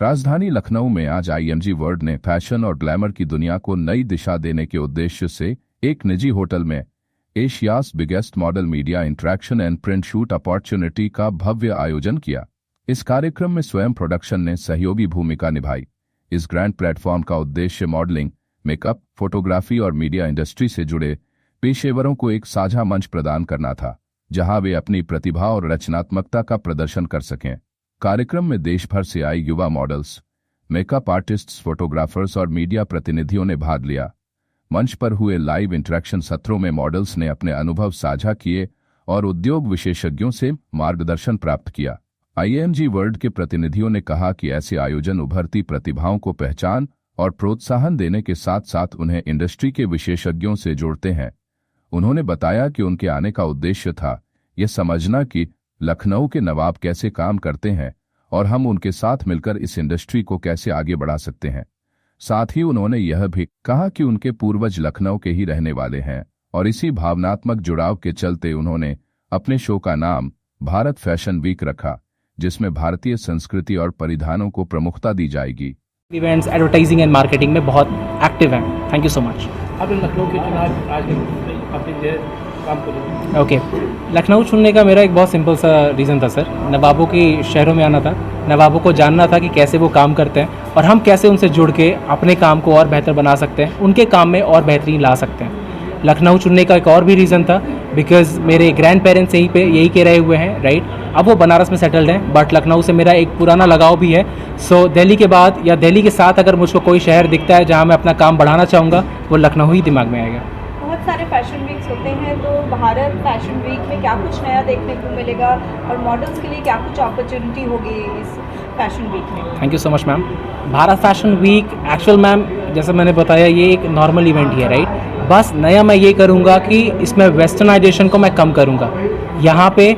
राजधानी लखनऊ में आज आईएमजी वर्ल्ड ने फैशन और ग्लैमर की दुनिया को नई दिशा देने के उद्देश्य से एक निजी होटल में Asia's biggest model media interaction and print shoot opportunity का भव्य आयोजन किया। इस कार्यक्रम में स्वयं प्रोडक्शन ने सहयोगी भूमिका निभाई। इस ग्रैंड प्लेटफॉर्म का उद्देश्य मॉडलिंग, मेकअप, फोटोग्राफी और मीडिया इंडस्ट्री से जुड़े पेशेवरों को एक साझा मंच प्रदान करना था, जहां वे अपनी प्रतिभा और रचनात्मकता का प्रदर्शन कर सकें। कार्यक्रम में देश भर से आई युवा मॉडल्स, मेकअप आर्टिस्ट्स, फोटोग्राफर्स और मीडिया प्रतिनिधियों ने भाग लिया। मंच पर हुए लाइव इंटरेक्शन सत्रों में मॉडल्स ने अपने अनुभव साझा किए और उद्योग विशेषज्ञों से मार्गदर्शन प्राप्त किया। आईएमजी वर्ल्ड के प्रतिनिधियों ने कहा कि ऐसे आयोजन उभरती प्रतिभाओं को पहचान और प्रोत्साहन देने के साथ साथ उन्हें इंडस्ट्री के विशेषज्ञों से जोड़ते हैं। उन्होंने बताया कि उनके आने का उद्देश्य था यह समझना कि लखनऊ के नवाब कैसे काम करते हैं और हम उनके साथ मिलकर इस इंडस्ट्री को कैसे आगे बढ़ा सकते हैं। साथ ही उन्होंने यह भी कहा कि उनके पूर्वज लखनऊ के ही रहने वाले हैं और इसी भावनात्मक जुड़ाव के चलते उन्होंने अपने शो का नाम भारत फैशन वीक रखा, जिसमें भारतीय संस्कृति और परिधानों को प्रमुखता दी जाएगी। इवेंट्स, एडवर्टाइजिंग एंड मार्केटिंग में बहुत एक्टिव हैं। Thank you so much. आप लखनऊ के चुनाव आज अपने काम करें। ओके, लखनऊ चुनने का मेरा एक बहुत सिंपल सा रीज़न था सर। नवाबों की शहरों में आना था, नवाबों को जानना था कि कैसे वो काम करते हैं और हम कैसे उनसे जुड़ के अपने काम को और बेहतर बना सकते हैं, उनके काम में और बेहतरीन ला सकते हैं। लखनऊ चुनने का एक और भी रीज़न था बिकॉज़ मेरे ग्रैंड पेरेंट्स यही के रहे हुए हैं, राइट। अब वो बनारस में सेटल्ड हैं, बट लखनऊ से मेरा एक पुराना लगाव भी है। सो दिल्ली के बाद या दिल्ली के साथ अगर मुझको कोई शहर दिखता है जहाँ मैं अपना काम बढ़ाना चाहूँगा, वो लखनऊ ही दिमाग में आएगा। बहुत सारे फैशन वीक्स होते हैं, तो भारत फैशन वीक में क्या कुछ नया देखने को मिलेगा और मॉडल्स के लिए क्या कुछ अपॉर्चुनिटी होगी इस फैशन वीक में? Thank you so much ma'am. Bharat fashion week actual ma'am, जैसे मैंने बताया, ये एक नॉर्मल इवेंट ही है, राइट। बस नया मैं ये करूँगा कि इसमें वेस्टर्नाइजेशन को मैं कम करूँगा। यहाँ पे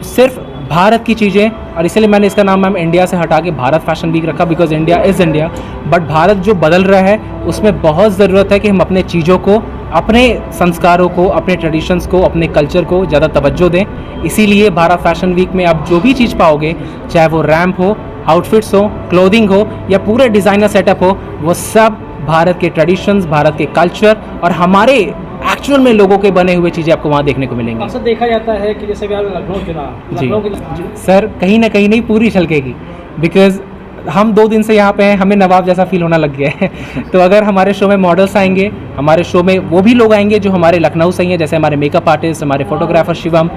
सिर्फ भारत की चीज़ें, और इसलिए मैंने इसका नाम मैम इंडिया से हटा के भारत फैशन वीक रखा, because India is India. But Bharat जो बदल रहा है उसमें बहुत ज़रूरत है कि हम अपने चीज़ों को, अपने संस्कारों को, अपने ट्रेडिशंस को, अपने कल्चर को ज़्यादा तवज्जो दें। इसीलिए भारत फैशन वीक में आप जो भी चीज़ पाओगे, चाहे वो रैम्प हो, आउटफिट्स हो, क्लोथिंग हो या पूरे डिज़ाइनर सेटअप हो, वो सब भारत के ट्रेडिशंस, भारत के कल्चर और हमारे एक्चुअल में लोगों के बने हुए चीज़ें आपको वहाँ देखने को मिलेंगी। अक्सर देखा जाता है कि जैसे भी आप लखनऊ चुना, जी सर, कहीं ना कहीं नहीं, पूरी छलकेगी। बिकॉज हम 2 दिन से यहाँ पे हैं, हमें नवाब जैसा फील होना लग गया है। तो अगर हमारे शो में मॉडल्स आएंगे, हमारे शो में वो भी लोग आएंगे जो हमारे लखनऊ से ही हैं, जैसे हमारे मेकअप आर्टिस्ट, हमारे फोटोग्राफर शिवम,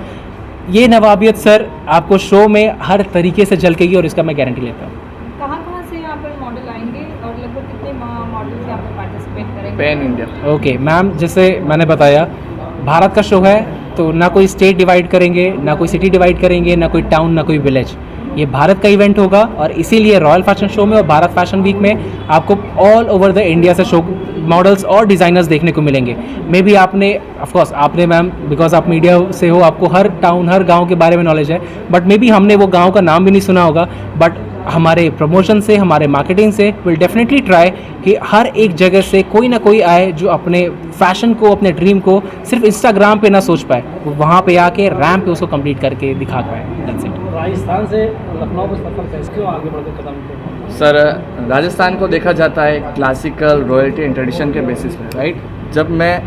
ये नवाबियत सर आपको शो में हर तरीके से झलकेगी और इसका मैं गारंटी लेता हूँ। कहाँ से यहाँ पर मॉडल आएंगे और लगभग कितने मॉडल्स यहाँ पर पार्टिसिपेट करेंगे? Pan India. ओके मैम, जैसे मैंने बताया, भारत का शो है तो ना कोई स्टेट डिवाइड करेंगे, ना कोई सिटी डिवाइड करेंगे, ना कोई टाउन, ना कोई विलेज। ये भारत का इवेंट होगा और इसीलिए रॉयल फैशन शो में और भारत फैशन वीक में आपको ऑल ओवर द इंडिया से शो मॉडल्स और डिज़ाइनर्स देखने को मिलेंगे। मे बी आपने, ऑफकोर्स आपने मैम, बिकॉज आप मीडिया से हो, आपको हर टाउन, हर गांव के बारे में नॉलेज है, बट मे बी हमने वो गांव का नाम भी नहीं सुना होगा। बट हमारे प्रमोशन से, हमारे मार्केटिंग से विल डेफिनेटली ट्राई कि हर एक जगह से कोई ना कोई आए जो अपने फैशन को, अपने ड्रीम को सिर्फ इंस्टाग्राम पे ना सोच पाए, वो वहाँ पे आके रैम्प पे उसको कंप्लीट करके दिखा पाए। That's it. राजस्थान से लखनऊ को सफर कैसे, क्यों आगे बढ़ते कदम उठाए? सर, राजस्थान को देखा जाता है क्लासिकल, रॉयल्टी एंड ट्रेडिशन के बेसिस पे, राइट। जब मैं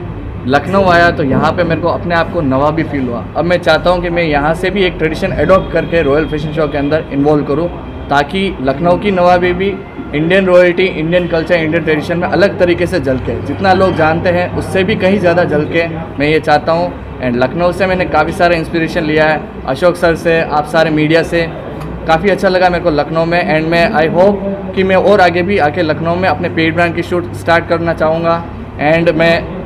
लखनऊ आया तो यहाँ पे मेरे को अपने आप को नवाबी फील हुआ। अब मैं चाहता हूँ कि मैं यहाँ से भी एक ट्रेडिशन एडॉप्ट करके रॉयल फैशन शो के अंदर इन्वॉल्व करूँ, ताकि लखनऊ की नवाबी भी Indian royalty, Indian culture, Indian tradition में अलग तरीके से झलके। जितना लोग जानते हैं उससे भी कहीं ज़्यादा झलके, मैं ये चाहता हूँ। एंड लखनऊ से मैंने काफ़ी सारा इंस्पिरेशन लिया है, अशोक सर से, आप सारे मीडिया से। काफ़ी अच्छा लगा मेरे को लखनऊ में, एंड मैं आई होप कि मैं और आगे भी आके लखनऊ में अपने पेड ब्रांड की शूट स्टार्ट करना चाहूँगा। एंड मैं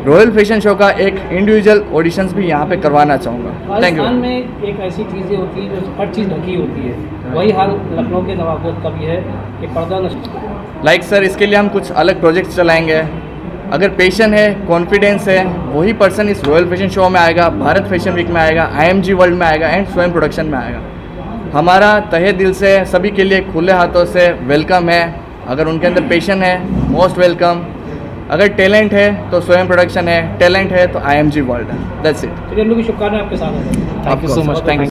रॉयल फैशन शो का एक इंडिविजुअल ऑडिशंस भी यहाँ पे करवाना चाहूँगा। Thank you. राजस्थान में एक ऐसी चीज़ें होती है जो हर चीज़ ढकी होती है, वही हाल लखनऊ के नवाबों का भी है कि पर्दा लाइक सर, इसके लिए हम कुछ अलग प्रोजेक्ट्स चलाएंगे। अगर पैशन है, कॉन्फिडेंस है, वही पर्सन इस रॉयल फैशन शो में आएगा, भारत फैशन वीक में आएगा, आईएमजी वर्ल्ड में आएगा एंड स्वयं प्रोडक्शन में आएगा। हमारा तहे दिल से सभी के लिए खुले हाथों से वेलकम है। अगर उनके अंदर पैशन है, मोस्ट वेलकम। अगर टैलेंट है तो स्वयं प्रोडक्शन है, टैलेंट है तो आईएमजी वर्ल्ड है। That's it. तो की शुभकामनाएं आपके साथ हैं। Thank you so much. Thank you.